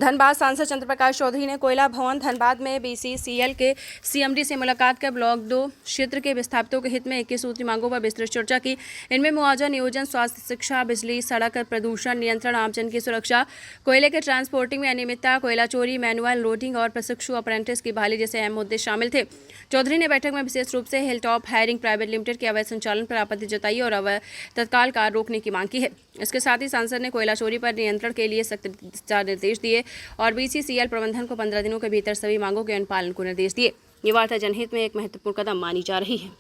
धनबाद सांसद चंद्रप्रकाश चौधरी ने कोयला भवन धनबाद में बीसीसीएल के सीएमडी से मुलाकात कर ब्लॉक 2 क्षेत्र के विस्थापितों के हित में 21 सूत्री मांगों पर विस्तृत चर्चा की। इनमें मुआवजा, नियोजन, स्वास्थ्य, शिक्षा, बिजली, सड़क, प्रदूषण नियंत्रण, आमजन की सुरक्षा, कोयले के ट्रांसपोर्टिंग में अनियमितता, कोयला चोरी, मैनुअल लोडिंग और प्रशिक्षु अप्रेंटिस की बहाली जैसे अहम मुद्दे शामिल थे। चौधरी ने बैठक में विशेष रूप से हिलटॉप हायरिंग प्राइवेट लिमिटेड के अवैध संचालन पर आपत्ति जताई और अवैध तत्काल कार्य रोकने की मांग की है। इसके साथ ही सांसद ने कोयला चोरी पर नियंत्रण के लिए सख्त दिशा निर्देश दिए और बीसीसीएल प्रबंधन को 15 दिनों के भीतर सभी मांगों के अनुपालन को निर्देश दिए। ये वार्ता जनहित में एक महत्वपूर्ण कदम मानी जा रही है।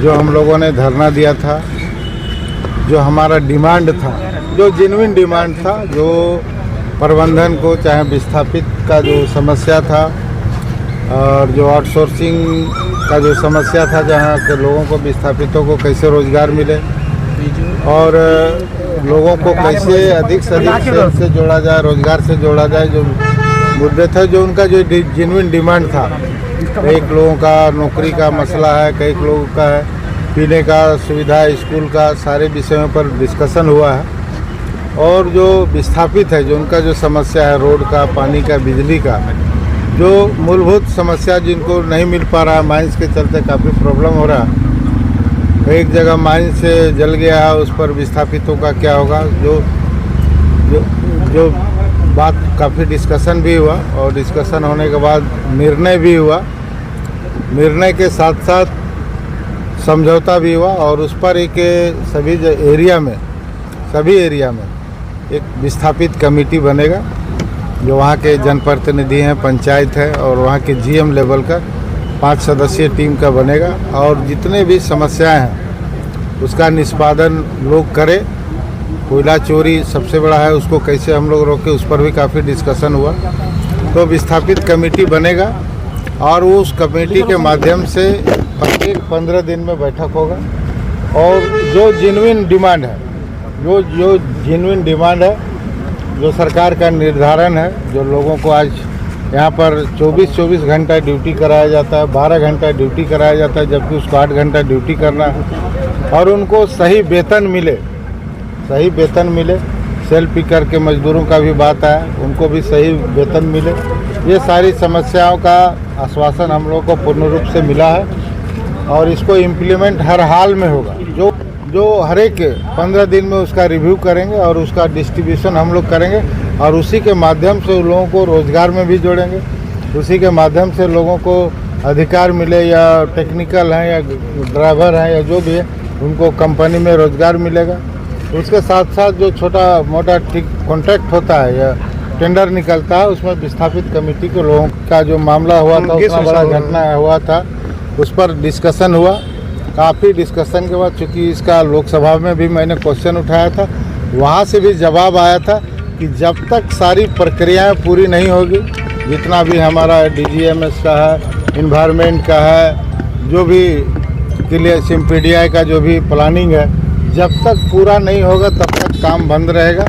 जो हम लोगों ने धरना दिया था, जो हमारा डिमांड था, जो जेन्युइन डिमांड था, जो प्रबंधन को चाहे विस्थापित का जो समस्या था और जो आउटसोर्सिंग का जो समस्या था, जहाँ के लोगों को विस्थापितों को कैसे रोजगार मिले और लोगों को कैसे अधिक से अधिक से जोड़ा जाए, रोजगार से जोड़ा जाए, जो मुद्दे थे, जो उनका जो जेन्युइन डिमांड था। कई लोगों का नौकरी का मसला है, कई लोगों का है पीने का सुविधा, स्कूल का, सारे विषयों पर डिस्कशन हुआ है। और जो विस्थापित है, जो उनका जो समस्या है रोड का, पानी का, बिजली का, जो मूलभूत समस्या जिनको नहीं मिल पा रहा है, माइंस के चलते काफ़ी प्रॉब्लम हो रहा है। एक जगह माइंस से जल गया है, उस पर विस्थापितों का क्या होगा, जो बात काफ़ी डिस्कशन भी हुआ और डिस्कशन होने के बाद निर्णय भी हुआ। निर्णय के साथ साथ समझौता भी हुआ और उस पर एक सभी एरिया में एक विस्थापित कमेटी बनेगा, जो वहाँ के जनप्रतिनिधि हैं, पंचायत है और वहाँ के जीएम लेवल का 5 सदस्यीय टीम का बनेगा और जितने भी समस्याएं हैं उसका निष्पादन लोग करें। कोयला चोरी सबसे बड़ा है, उसको कैसे हम लोग रोके, उस पर भी काफ़ी डिस्कशन हुआ। तो विस्थापित कमेटी बनेगा और उस कमेटी के माध्यम से प्रत्येक 15 दिन में बैठक होगा और जो जेन्युइन डिमांड है, जो जेन्युइन डिमांड है, जो सरकार का निर्धारण है, जो लोगों को आज यहाँ पर 24 घंटा ड्यूटी कराया जाता है, 12 घंटा ड्यूटी कराया जाता है, जबकि उसको 8 घंटा ड्यूटी करना है और उनको सही वेतन मिले। सेल पिकर के मजदूरों का भी बात है, उनको भी सही वेतन मिले। ये सारी समस्याओं का आश्वासन हम लोग को पूर्ण रूप से मिला है और इसको इम्प्लीमेंट हर हाल में होगा। जो हर एक 15 दिन में उसका रिव्यू करेंगे और उसका डिस्ट्रीब्यूशन हम लोग करेंगे और उसी के माध्यम से उन लोगों को रोज़गार में भी जोड़ेंगे। उसी के माध्यम से लोगों को अधिकार मिले, या टेक्निकल हैं या ड्राइवर हैं या जो भी है, उनको कंपनी में रोज़गार मिलेगा। उसके साथ साथ जो छोटा मोटा कॉन्ट्रैक्ट होता है या टेंडर निकलता है, उसमें विस्थापित कमेटी के लोगों का जो मामला हुआ था, उतना बड़ा घटना हुआ था, उस पर डिस्कशन हुआ। काफ़ी डिस्कशन के बाद, चूँकि इसका लोकसभा में भी मैंने क्वेश्चन उठाया था, वहाँ से भी जवाब आया था कि जब तक सारी प्रक्रियाएं पूरी नहीं होगी, जितना भी हमारा डीजीएमएस का है, इन्वायरमेंट का है, जो भी क्लियर सिम्पीडीआई का जो भी प्लानिंग है, जब तक पूरा नहीं होगा तब तक काम बंद रहेगा।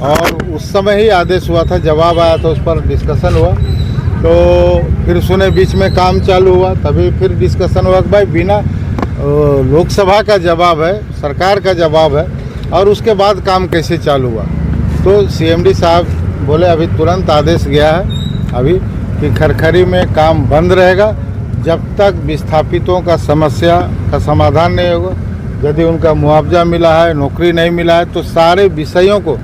और उस समय ही आदेश हुआ था, जवाब आया था, उस पर डिस्कशन हुआ। तो फिर सुने बीच में काम चालू हुआ, तभी फिर डिस्कशन हुआ कि भाई बिना लोकसभा का जवाब है, सरकार का जवाब है और उसके बाद काम कैसे चालू हुआ। तो सीएमडी साहब बोले अभी तुरंत आदेश गया है अभी कि खरखरी में काम बंद रहेगा जब तक विस्थापितों का समस्या का समाधान नहीं होगा। यदि उनका मुआवजा मिला है, नौकरी नहीं मिला है, तो सारे विषयों को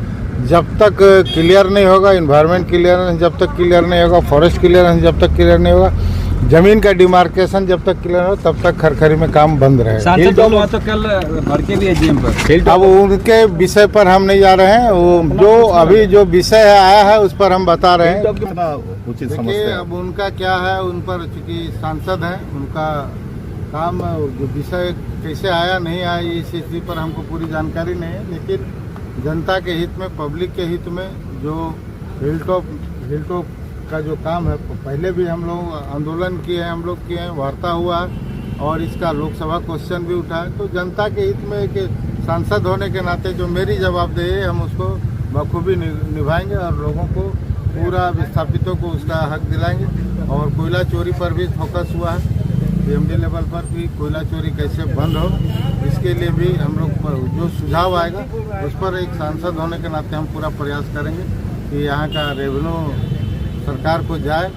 जब तक क्लियर नहीं होगा, इन्वायरमेंट क्लियरेंस जब तक क्लियर नहीं होगा, फॉरेस्ट क्लियरेंस जब तक क्लियर नहीं होगा, जमीन का डिमार्केशन जब तक क्लियर हो, तब तक खरखरी में काम बंद रहेगा। तो कल भर के भी है जीएम पर। अब उनके विषय पर हम नहीं जा रहे हैं, वो जो अभी जो विषय आया है उस पर हम बता रहे हैं। देखिए अब उनका क्या है, उन पर चूँकि सांसद है, उनका काम जो विषय कैसे आया नहीं आया इस स्थिति पर हमको पूरी जानकारी नहीं है। लेकिन जनता के हित में, पब्लिक के हित में जो हिलटॉप का जो काम है, पहले भी हम लोग आंदोलन किए हैं, हम लोग किए हैं, वार्ता हुआ है और इसका लोकसभा क्वेश्चन भी उठा है। तो जनता के हित में एक सांसद होने के नाते जो मेरी जवाबदेही है, हम उसको बखूबी निभाएंगे और लोगों को पूरा विस्थापितों को उसका हक दिलाएंगे। और कोयला चोरी पर भी फोकस हुआ है, पीएमडी लेवल पर भी कोयला चोरी कैसे बंद हो, इसके लिए भी हम लोग जो सुझाव आएगा उस पर एक सांसद होने के नाते हम पूरा प्रयास करेंगे कि यहाँ का रेवेन्यू सरकार को जाए